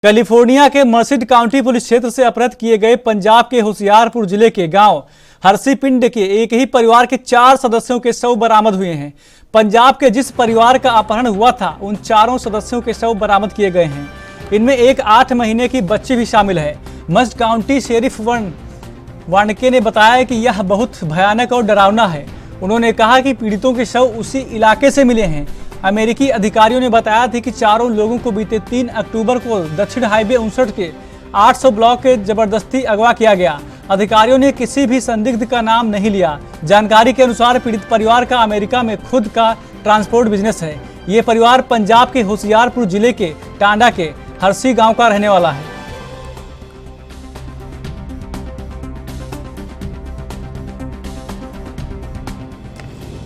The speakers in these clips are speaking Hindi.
कैलिफोर्निया के मर्सिड काउंटी पुलिस क्षेत्र से अपहृत किए गए पंजाब के होशियारपुर जिले के गांव हरसीपिंड के एक ही परिवार के 4 सदस्यों के शव बरामद हुए हैं। पंजाब के जिस परिवार का अपहरण हुआ था उन चारों सदस्यों के शव बरामद किए गए हैं। इनमें एक 8 महीने की बच्ची भी शामिल है। मर्सिड काउंटी शेरिफ वार्नके ने बताया कि यह बहुत भयानक और डरावना है। उन्होंने कहा कि पीड़ितों के शव उसी इलाके से मिले हैं। अमेरिकी अधिकारियों ने बताया था कि चारों लोगों को बीते 3 अक्टूबर को दक्षिण हाईवे 59 के 800 ब्लॉक के जबरदस्ती अगवा किया गया। अधिकारियों ने किसी भी संदिग्ध का नाम नहीं लिया। जानकारी के अनुसार पीड़ित परिवार का अमेरिका में खुद का ट्रांसपोर्ट बिजनेस है। ये परिवार पंजाब के होशियारपुर जिले के टांडा के हरसी गांव का रहने वाला है।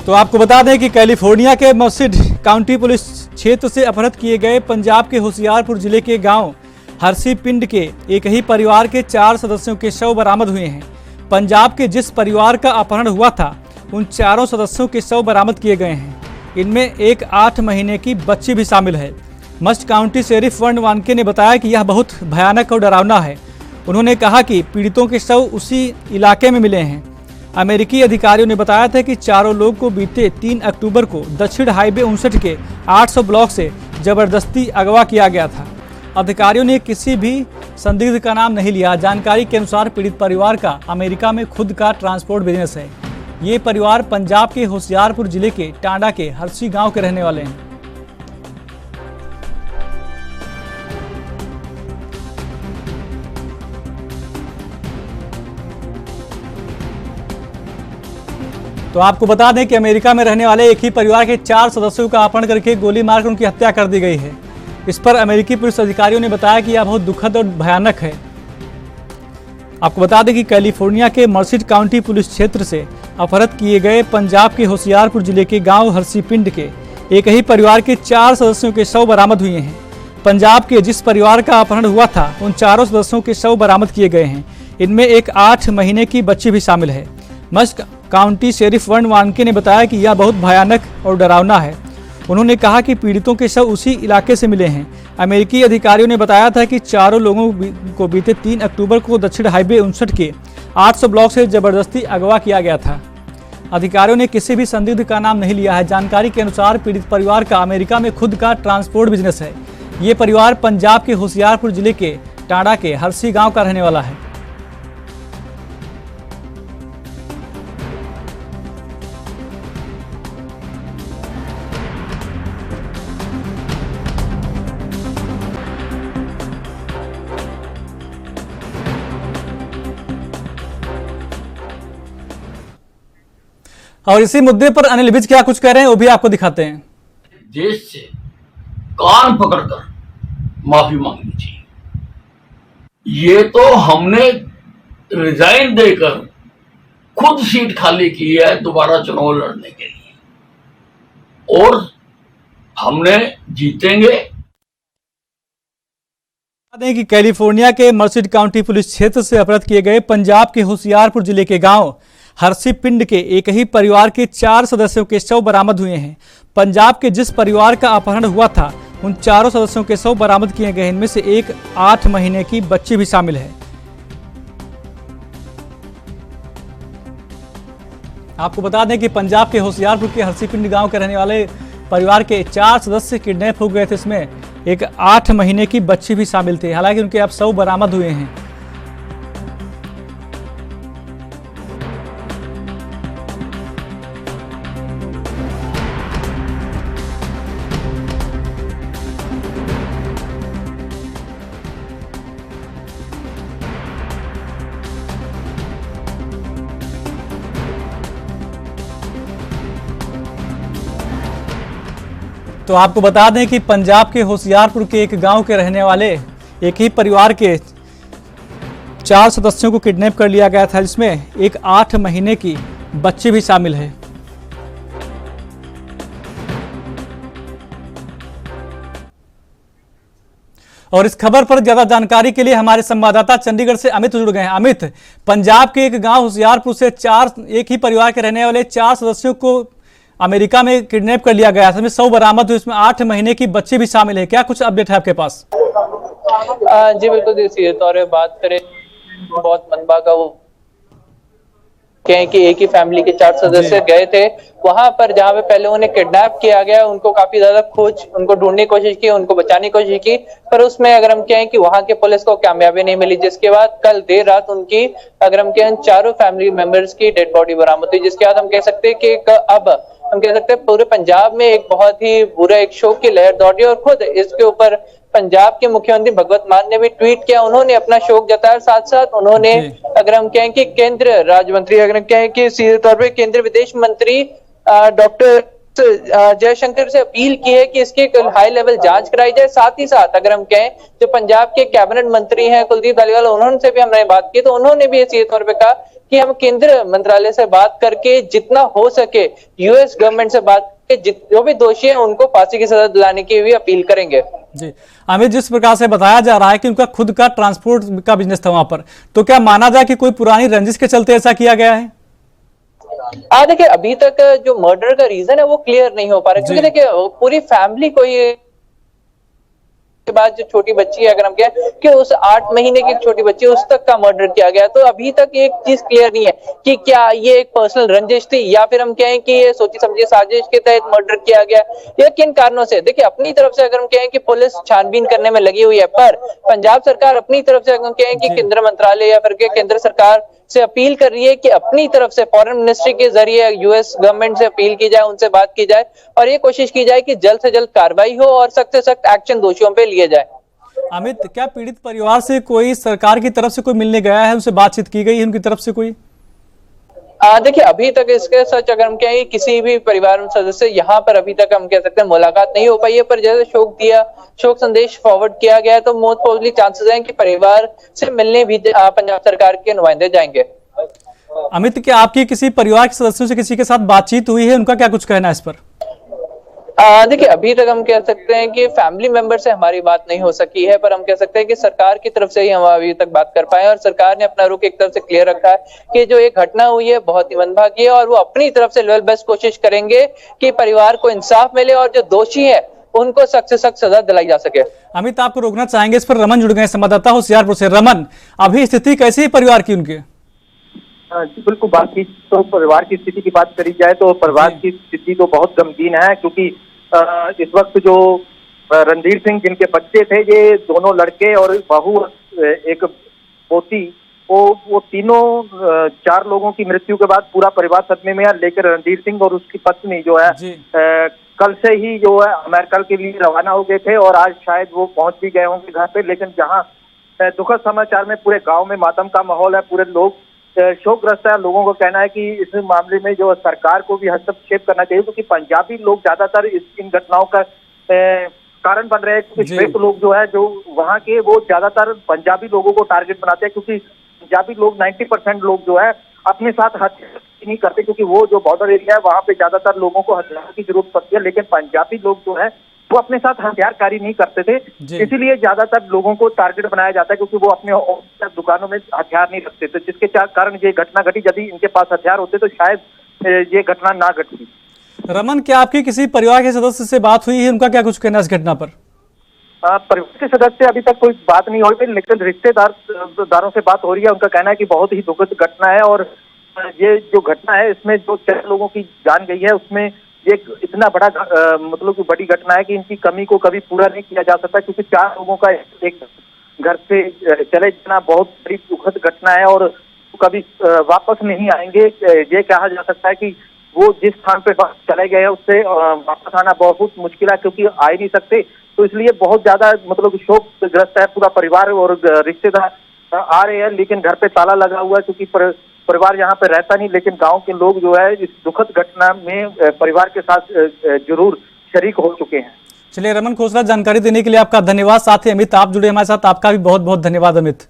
तो आपको बता दें कि कैलिफोर्निया के मर्सिड काउंटी पुलिस क्षेत्र से अपहृत किए गए पंजाब के होशियारपुर जिले के गांव हरसीपिंड के एक ही परिवार के 4 सदस्यों के शव बरामद हुए हैं। पंजाब के जिस परिवार का अपहरण हुआ था उन चारों सदस्यों के शव बरामद किए गए हैं। इनमें एक 8 महीने की बच्ची भी शामिल है। मर्सिड काउंटी शेरिफ वार्नके ने बताया कि यह बहुत भयानक और डरावना है। उन्होंने कहा कि पीड़ितों के शव उसी इलाके में मिले हैं। अमेरिकी अधिकारियों ने बताया था कि चारों लोग को बीते 3 अक्टूबर को दक्षिण हाईवे 59 के 800 ब्लॉक से जबरदस्ती अगवा किया गया था। अधिकारियों ने किसी भी संदिग्ध का नाम नहीं लिया। जानकारी के अनुसार पीड़ित परिवार का अमेरिका में खुद का ट्रांसपोर्ट बिजनेस है। ये परिवार पंजाब के होशियारपुर जिले के टांडा के हरसी गांव के रहने वाले हैं। तो आपको बता दें कि अमेरिका में रहने वाले एक ही परिवार के 4 सदस्यों का अपहरण करके गोली मारकर उनकी हत्या कर दी गई है। इस पर अमेरिकी पुलिस अधिकारियों ने बताया कि यह बहुत दुखद और भयानक है। आपको बता दें कि कैलिफोर्निया के मर्सिड काउंटी पुलिस क्षेत्र से अपहृत किए गए पंजाब के होशियारपुर जिले के गांव हरसीपिंड के एक ही परिवार के 4 सदस्यों के शव बरामद हुए हैं। पंजाब के जिस परिवार का अपहरण हुआ था उन चारों सदस्यों के शव बरामद किए गए हैं। इनमें एक 8 महीने की बच्ची भी शामिल है। मर्सिड काउंटी शेरिफ वार्नके ने बताया कि यह बहुत भयानक और डरावना है। उन्होंने कहा कि पीड़ितों के शव उसी इलाके से मिले हैं। अमेरिकी अधिकारियों ने बताया था कि चारों लोगों को बीते 3 अक्टूबर को दक्षिण हाईवे 59 के 800 ब्लॉक से जबरदस्ती अगवा किया गया था। अधिकारियों ने किसी भी संदिग्ध का नाम नहीं लिया है। जानकारी के अनुसार पीड़ित परिवार का अमेरिका में खुद का ट्रांसपोर्ट बिजनेस है। ये परिवार पंजाब के होशियारपुर जिले के टांडा के हरसी गाँव का रहने वाला है। और इसी मुद्दे पर अनिल विज क्या कुछ कह रहे हैं वो भी आपको दिखाते हैं। देश से कान पकड़कर माफी मांगनी चाहिए। ये तो हमने रिजाइन देकर खुद सीट खाली की है दोबारा चुनाव लड़ने के लिए, और हमने जीतेंगे। कि कैलिफोर्निया के मर्सिड काउंटी पुलिस क्षेत्र से अपहृत किए गए पंजाब के होशियारपुर जिले के गांव हरसीपिंड के एक ही परिवार के 4 सदस्यों के शव बरामद हुए हैं। पंजाब के जिस परिवार का अपहरण हुआ था उन चारों सदस्यों के शव बरामद किए गए। इनमें से एक 8 महीने की बच्ची भी शामिल है। आपको बता दें कि पंजाब के होशियारपुर के हरसीपिंड गांव के रहने वाले परिवार के 4 सदस्य किडनैप हो गए थे। इसमें एक 8 महीने की बच्ची भी शामिल थी। हालांकि उनके अब शव बरामद हुए हैं। तो आपको बता दें कि पंजाब के होशियारपुर के एक गांव के रहने वाले एक ही परिवार के 4 सदस्यों को किडनैप कर लिया गया था, जिसमें एक 8 महीने की बच्ची भी शामिल है। और इस खबर पर ज्यादा जानकारी के लिए हमारे संवाददाता चंडीगढ़ से अमित जुड़ गए हैं। अमित, पंजाब के एक गांव होशियारपुर से एक ही परिवार के रहने वाले 4 सदस्यों को अमेरिका में किडनैप कर लिया गया था, इसमें 100 बरामद हुई, इसमें 8 महीने की बच्ची भी शामिल है। क्या कुछ अपडेट है आपके पास? जी बिल्कुल, सीधे तौर पे बात करें, बहुत मंदभागा वो कहें कि एक ही फैमिली के 4 सदस्य जी गए थे, वहाँ पर जहाँ पे पहले उन्हें किडनैप किया गया, उनको काफ़ी ज़्यादा उनको ढूँढने की कोशिश की, उनको बचाने की कोशिश की, पर उसमें अगर हम कहें कि वहाँ के पुलिस को कामयाबी नहीं मिली, जिसके बाद कल देर रात उनकी अगर हम कहें चारों फैमिली मेंबर्स की डेड बॉडी बरामद हुई, जिसके बाद हम कह सकते हैं कि अब हम कह सकते हैं पूरे पंजाब में एक बहुत ही बुरा एक शोक की लहर दौड़ रही है और खुद इसके ऊपर पंजाब के मुख्यमंत्री भगवत मान ने भी ट्वीट किया, उन्होंने अपना शोक जताया, साथ-साथ उन्होंने जी अगर हम कहें कि केंद्र राज्य मंत्री अगर हम कहें कि सीधे तौर पे केंद्रीय विदेश मंत्री डॉक्टर जयशंकर से अपील की है कि इसकी एक हाई लेवल जांच कराई जाए। साथ ही साथ अगर हम कहें जो पंजाब के कैबिनेट मंत्री हैं कुलदीप धालीवाल, उन्होंने भी हमने बात की, तो उन्होंने भी सीधे तौर पे कहा कि हम केंद्रीय मंत्रालय से बात करके जितना हो सके यूएस गवर्नमेंट से बात करके जो भी दोषी है उनको फांसी की सजा दिलाने की भी अपील करेंगे। जी अमित, जिस प्रकार से बताया जा रहा है कि उनका खुद का ट्रांसपोर्ट का बिजनेस था वहां पर, तो क्या माना जाए कि कोई पुरानी रंजिश के चलते ऐसा किया गया है? देखिए अभी तक जो मर्डर का रीजन है वो क्लियर नहीं हो पा रहा, क्योंकि देखिए पूरी फैमिली को ये के बाद जो छोटी बच्ची है अगर हम कहें कि उस 8 महीने की छोटी बच्ची उस तक का मर्डर किया गया, तो अभी तक एक चीज क्लियर नहीं है कि क्या ये एक पर्सनल रंजिश थी या फिर हम कहें कि ये सोची समझी साजिश के तहत मर्डर किया गया या किन कारणों से। देखिए अपनी तरफ से अगर हम कहें कि पुलिस छानबीन करने में लगी हुई है, पर पंजाब सरकार अपनी तरफ से अगर हम कहें कि केंद्र मंत्रालय या फिर केंद्र सरकार से अपील कर रही है कि अपनी तरफ से फॉरेन मिनिस्ट्री के जरिए यूएस गवर्नमेंट से अपील की जाए, उनसे बात की जाए और ये कोशिश की जाए कि जल्द से जल्द कार्रवाई हो और सख्त से सख्त एक्शन दोषियों पे लिए जाए। अमित, क्या पीड़ित परिवार से कोई सरकार की तरफ से कोई मिलने गया है, उनसे बातचीत की गई है उनकी तरफ से कोई? देखिए अभी तक इसके सच अगर हम कहें किसी भी परिवार सदस्य यहाँ पर अभी तक हम कह सकते हैं मुलाकात नहीं हो पाई है, पर जैसे शोक संदेश फॉरवर्ड किया गया है तो मोस्ट प्रोबेबली चांसेस हैं कि परिवार से मिलने भी पंजाब सरकार के नुमाइंदे जाएंगे। अमित, क्या आपकी किसी परिवार के सदस्यों से किसी के साथ बातचीत हुई है, उनका क्या कुछ कहना है इस पर? देखिए अभी तक हम कह सकते हैं कि फैमिली मेंबर से हमारी बात नहीं हो सकी है, पर हम कह सकते हैं कि सरकार की तरफ से ही हम अभी तक बात कर पाए और सरकार ने अपना रुख एक तरफ से क्लियर रखा है कि जो एक घटना हुई है बहुत ही मंदभागी है और वो अपनी तरफ से लेवल बेस्ट कोशिश करेंगे कि परिवार को इंसाफ मिले और जो दोषी है उनको सख्त से सख्त सजा दिलाई जा सके। अमित, आपको रोकना चाहेंगे इस पर, रमन जुड़ गए संवाददाता होशियारपुर से। रमन, अभी स्थिति कैसी है परिवार की उनके? बिल्कुल, बातचीत तो परिवार की स्थिति की बात करी जाए तो परिवार की स्थिति तो बहुत गमगीन है, क्योंकि इस वक्त जो रणधीर सिंह जिनके बच्चे थे, ये दोनों लड़के और बहू एक पोती, वो तीनों 4 लोगों की मृत्यु के बाद पूरा परिवार सदमे में है। लेकर रणधीर सिंह और उसकी पत्नी जो है कल से ही जो है अमेरिका के लिए रवाना हो गए थे और आज शायद वो पहुंच भी गए होंगे घर पे। लेकिन जहां दुखद समाचार में पूरे गांव में मातम का माहौल है, पूरे लोग शोकग्रस्त है। लोगों का कहना है कि इस मामले में जो सरकार को भी हस्तक्षेप करना चाहिए, क्योंकि पंजाबी लोग ज्यादातर इन घटनाओं का कारण बन रहे हैं। क्योंकि श्वेत लोग जो है, जो वहाँ के, वो ज्यादातर पंजाबी लोगों को टारगेट बनाते हैं, क्योंकि पंजाबी लोग 90% लोग जो है अपने साथ हथियार नहीं करते, क्योंकि वो जो बॉर्डर एरिया है वहाँ पे ज्यादातर लोगों को हथियार की जरूरत पड़ती है। लेकिन पंजाबी लोग जो है वो अपने साथ हथियार कैरी नहीं करते थे, इसीलिए ज्यादातर लोगों को टारगेट बनाया जाता है, क्योंकि वो अपने दुकानों में हथियार नहीं रखते थे, जिसके कारण ये घटना घटी। यदि इनके पास हथियार होते तो शायद ये घटना ना घटती। रमन, क्या आपकी किसी परिवार के सदस्य से बात हुई है, उनका क्या कुछ कहना है इस घटना पर? परिवार के सदस्य अभी तक कोई बात नहीं हो रही, लेकिन रिश्तेदारों से बात हो रही है। उनका कहना है कि बहुत ही दुखद घटना है और ये जो घटना है इसमें जो 4 लोगों की जान गई है, उसमें ये इतना बड़ा मतलब बड़ी घटना है कि इनकी कमी को कभी पूरा नहीं किया जा सकता, क्योंकि 4 लोगों का एक घर से चले जाना बहुत बड़ी दुखद घटना है और कभी वापस नहीं आएंगे। ये कहा जा सकता है कि वो जिस स्थान पे चले गए हैं उससे वापस आना बहुत मुश्किल है, क्योंकि आ ही नहीं सकते। तो इसलिए बहुत ज्यादा मतलब शोकग्रस्त है पूरा परिवार और रिश्तेदार आ रहे हैं, लेकिन घर पे ताला लगा हुआ है, क्योंकि परिवार यहाँ पे रहता नहीं। लेकिन गांव के लोग जो है इस दुखद घटना में परिवार के साथ जरूर शरीक हो चुके हैं। चलिए रमन खोसला, जानकारी देने के लिए आपका धन्यवाद। साथ ही अमित, आप जुड़े हमारे साथ, आपका भी बहुत बहुत धन्यवाद अमित।